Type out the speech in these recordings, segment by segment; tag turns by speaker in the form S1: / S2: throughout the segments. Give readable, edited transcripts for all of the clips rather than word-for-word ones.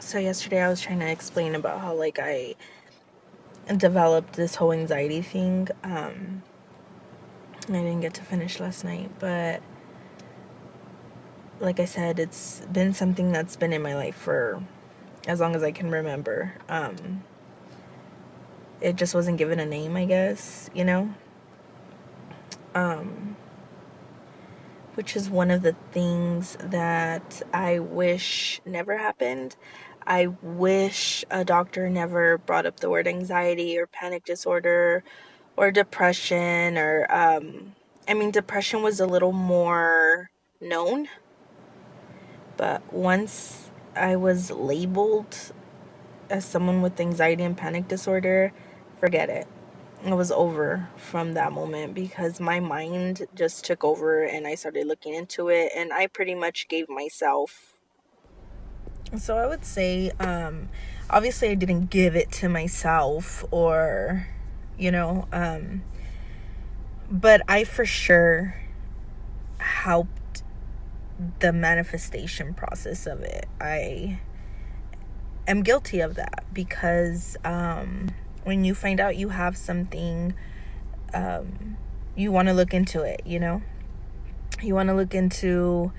S1: So yesterday I was trying to explain about how like I developed this whole anxiety thing. I didn't get to finish last night, but like I said, it's been something that's been in my life for as long as I can remember. It just wasn't given a name, I guess, which is one of the things that I wish never happened. I wish a doctor never brought up the word anxiety or panic disorder or depression depression was a little more known, but once I was labeled as someone with anxiety and panic disorder, forget it. It was over from that moment because my mind just took over and I started looking into it and I pretty much gave myself. So I would say, obviously I didn't give it to myself or, but I for sure helped the manifestation process of it. I am guilty of that because when you find out you have something, you want to look into it, you want to look into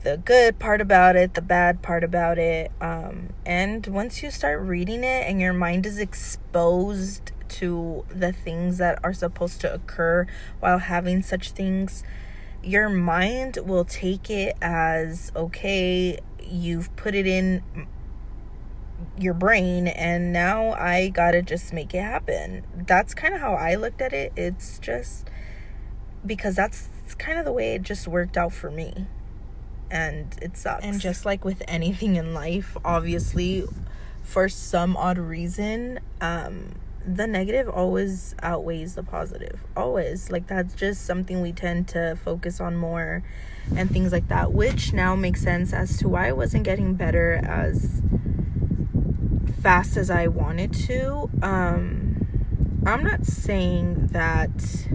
S1: the good part about it, the bad part about it, and once you start reading it and your mind is exposed to the things that are supposed to occur while having such things, your mind will take it as, okay, you've put it in your brain and now I gotta just make it happen. That's kind of how I looked at it. It's just because that's kind of the way it just worked out for me, and it sucks. And just like with anything in life, obviously for some odd reason, the negative always outweighs the positive, always. Like, that's just something we tend to focus on more and things like that, which now makes sense as to why I wasn't getting better as fast as I wanted to. I'm not saying that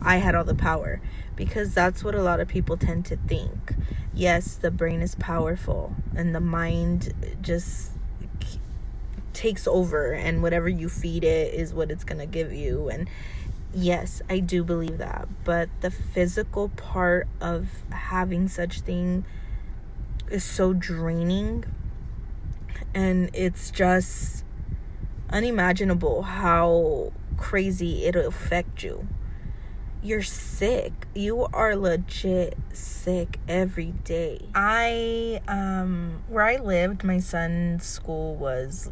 S1: I had all the power, because that's what a lot of people tend to think. Yes, the brain is powerful and the mind just takes over, and whatever you feed it is what it's gonna give you. And yes, I do believe that, but the physical part of having such thing is so draining, and it's just unimaginable how crazy it'll affect you. You're sick. You are legit sick every day. Where I lived, my son's school was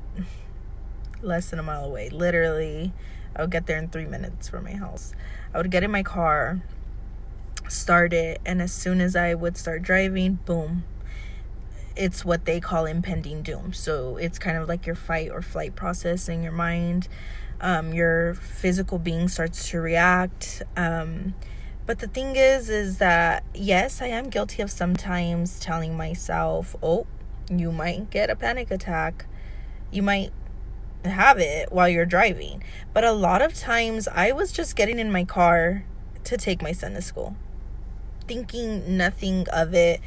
S1: less than a mile away. Literally, I would get there in 3 minutes from my house. I would get in my car, start it, and as soon as I would start driving, boom. It's what they call impending doom. So it's kind of like your fight or flight process in your mind. Your physical being starts to react. But the thing is that, yes, I am guilty of sometimes telling myself, oh, you might get a panic attack. You might have it while you're driving. But a lot of times I was just getting in my car to take my son to school, thinking nothing of it,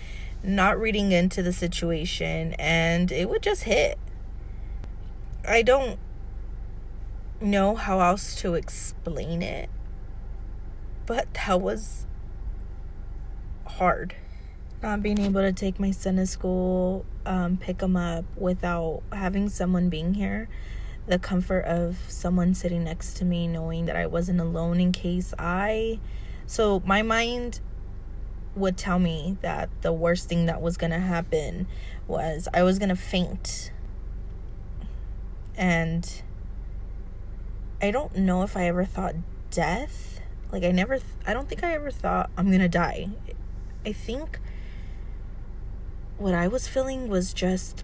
S1: not reading into the situation, and it would just hit. I don't know how else to explain it, but that was hard. Not being able to take my son to school, pick him up without having someone being here, the comfort of someone sitting next to me, knowing that I wasn't alone in case so my mind would tell me that the worst thing that was gonna happen was I was gonna faint. And I don't know if I ever thought death. Like, I don't think I ever thought I'm gonna die. I think what I was feeling was just,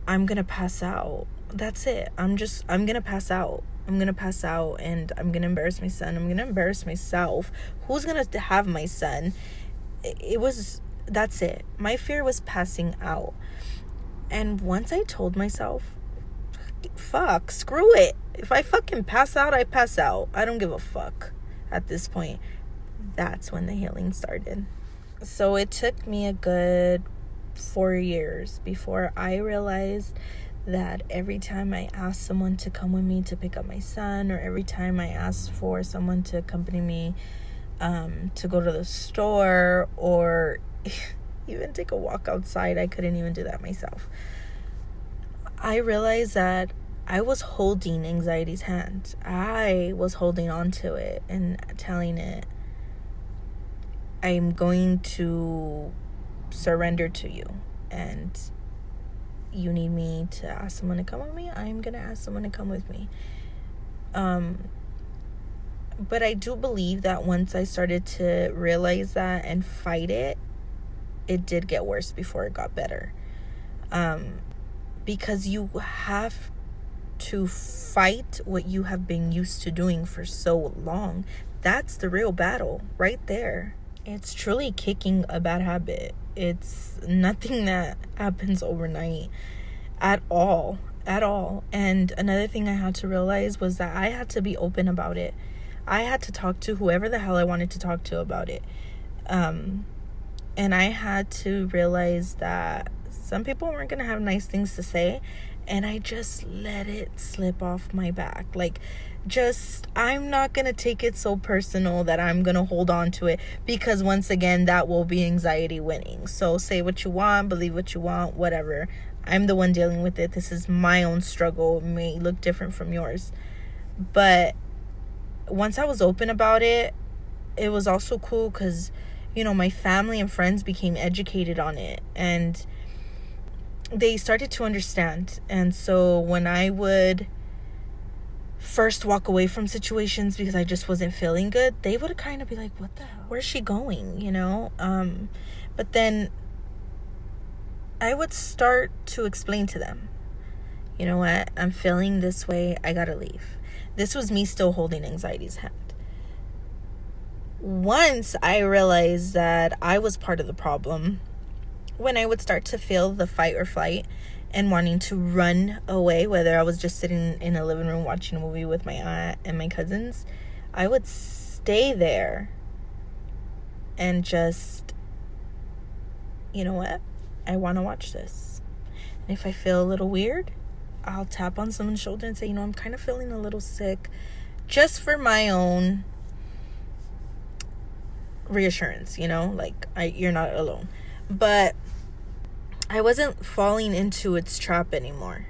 S1: I'm gonna pass out. That's it. I'm gonna pass out. I'm gonna pass out and I'm gonna embarrass my son. I'm gonna embarrass myself. Who's gonna have my son? That's it. My fear was passing out. And once I told myself, fuck, screw it. If I fucking pass out, I pass out. I don't give a fuck at this point. That's when the healing started. So it took me a good 4 years before I realized that every time I ask someone to come with me to pick up my son, or every time I ask for someone to accompany me to go to the store, or even take a walk outside, I couldn't even do that myself. I realized that I was holding anxiety's hand. I was holding on to it and telling it, I'm going to surrender to you, and you need me to ask someone to come with me, I'm gonna ask someone to come with me. But I do believe that once I started to realize that and fight it, it did get worse before it got better. Because you have to fight what you have been used to doing for so long. That's the real battle right there. It's truly kicking a bad habit. It's nothing that happens overnight at all. And another thing I had to realize was that I had to be open about it. I had to talk to whoever the hell I wanted to talk to about it. And I had to realize that some people weren't going to have nice things to say, and I just let it slip off my back. I'm not going to take it so personal that I'm going to hold on to it, because once again, that will be anxiety winning. So say what you want, believe what you want, whatever. I'm the one dealing with it. This is my own struggle. It may look different from yours. But once I was open about it, it was also cool because, my family and friends became educated on it, and they started to understand. And so when I would first walk away from situations because I just wasn't feeling good, they would kind of be like, what the hell? Where's she going? But then I would start to explain to them, you know what? I'm feeling this way. I gotta leave. This was me still holding anxiety's hand. Once I realized that I was part of the problem, when I would start to feel the fight or flight and wanting to run away, whether I was just sitting in a living room watching a movie with my aunt and my cousins, I would stay there and just, you know what? I want to watch this. And if I feel a little weird, I'll tap on someone's shoulder and say, I'm kind of feeling a little sick, just for my own reassurance, you're not alone. But I wasn't falling into its trap anymore.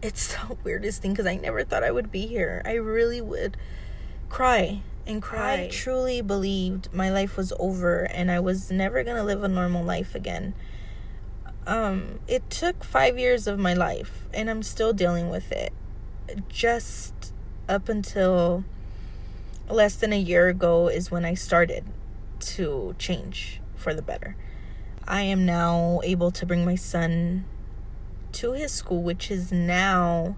S1: It's the weirdest thing because I never thought I would be here. I really would cry and cry. I truly believed my life was over and I was never going to live a normal life again. It took 5 years of my life and I'm still dealing with it. Just up until less than a year ago is when I started to change for the better. I am now able to bring my son to his school, which is now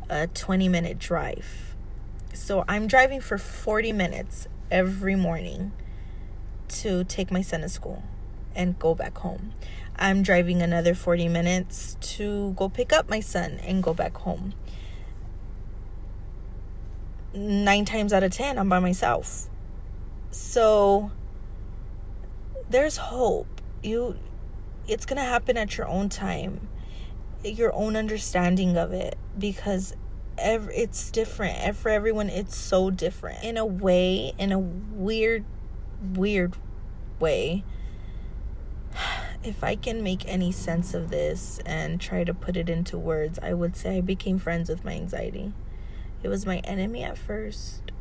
S1: a 20-minute drive. So I'm driving for 40 minutes every morning to take my son to school and go back home. I'm driving another 40 minutes to go pick up my son and go back home. 9 times out of 10, I'm by myself. So there's hope. It's going to happen at your own time, your own understanding of it, because it's different. For everyone, it's so different. In a way, in a weird way, if I can make any sense of this and try to put it into words, I would say I became friends with my anxiety. It was my enemy at first,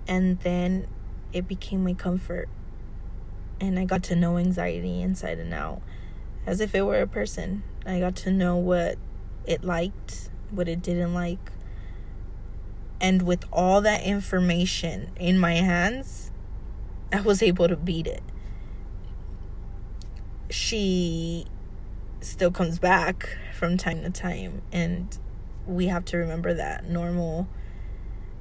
S1: and then it became my comfort. And I got to know anxiety inside and out, as if it were a person. I got to know what it liked, what it didn't like. And with all that information in my hands, I was able to beat it. She still comes back from time to time, and we have to remember that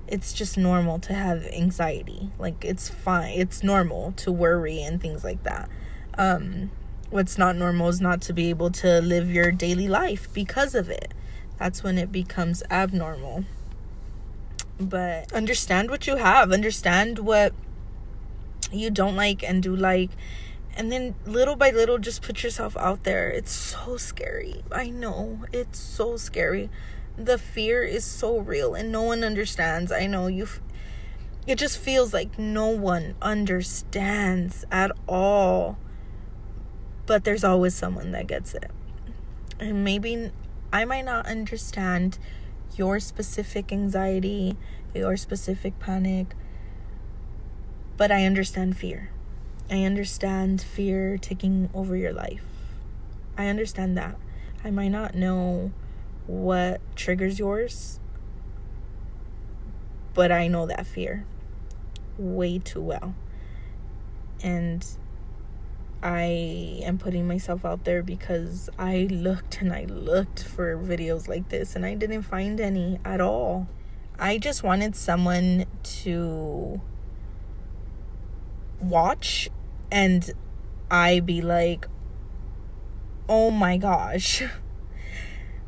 S1: it's just normal to have anxiety. It's fine. It's normal to worry and things like that. What's not normal is not to be able to live your daily life because of it. That's when it becomes abnormal. But understand what you have. Understand what you don't like and do like. And then little by little, just put yourself out there. It's so scary. I know, it's so scary. The fear is so real and no one understands. I know it just feels like no one understands at all. But there's always someone that gets it. And maybe I might not understand your specific anxiety, your specific panic, but I understand fear. I understand fear taking over your life. I understand that. I might not know what triggers yours, but I know that fear way too well. And I am putting myself out there because I looked for videos like this and I didn't find any at all. I just wanted someone to watch and I be like, oh my gosh,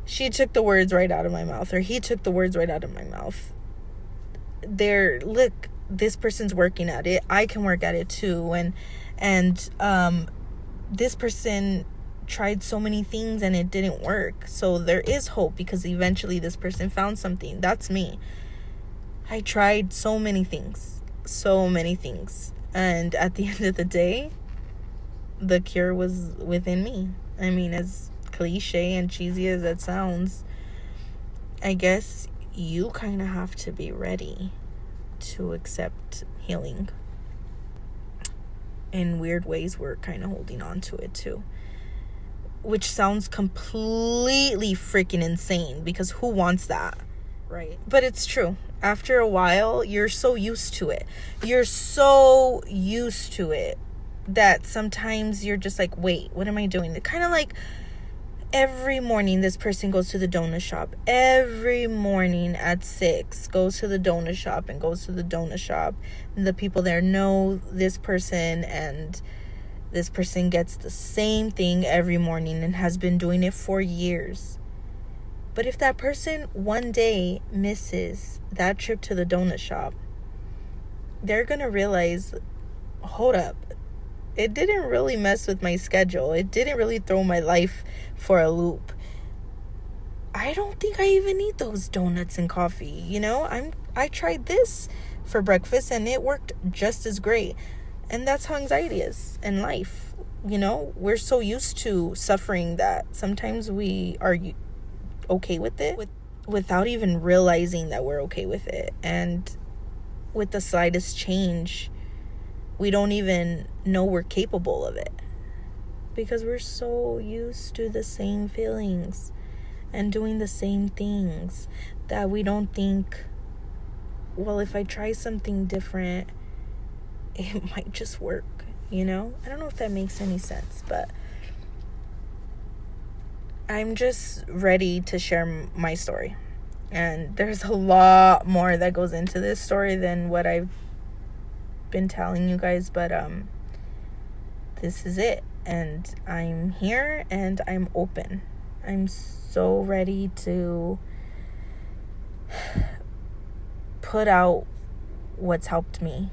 S1: she took the words right out of my mouth, or he took the words right out of my mouth. Look, this person's working at it. I can work at it too. And this person tried so many things and it didn't work. So there is hope because eventually this person found something. That's me. I tried so many things. And at the end of the day, the cure was within me. I mean, as cliche and cheesy as that sounds, I guess you kind of have to be ready to accept healing. In weird ways, we're kind of holding on to it too. Which sounds completely freaking insane because who wants that, right? But it's true. After a while, you're so used to it. That sometimes you're just like, wait, what am I doing? Kind of like every morning this person goes to the donut shop. Every morning at 6 goes to the donut shop and goes to the donut shop. And the people there know this person, and this person gets the same thing every morning and has been doing it for years. But if that person one day misses that trip to the donut shop, they're going to realize, hold up, it didn't really mess with my schedule. It didn't really throw my life for a loop. I don't think I even need those donuts and coffee. You know, I tried this for breakfast and it worked just as great. And that's how anxiety is in life. You know, we're so used to suffering that sometimes we are okay with it without even realizing that we're okay with it. And with the slightest change, we don't even know we're capable of it because we're so used to the same feelings and doing the same things that we don't think, well, if I try something different, it might just work, you know? I don't know if that makes any sense, but I'm just ready to share my story. And there's a lot more that goes into this story than what I've been telling you guys, but this is it. And I'm here and I'm open. I'm so ready to put out what's helped me.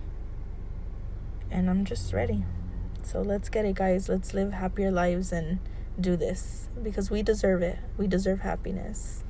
S1: And I'm just ready. So let's get it, guys. Let's live happier lives and do this because we deserve it. We deserve happiness.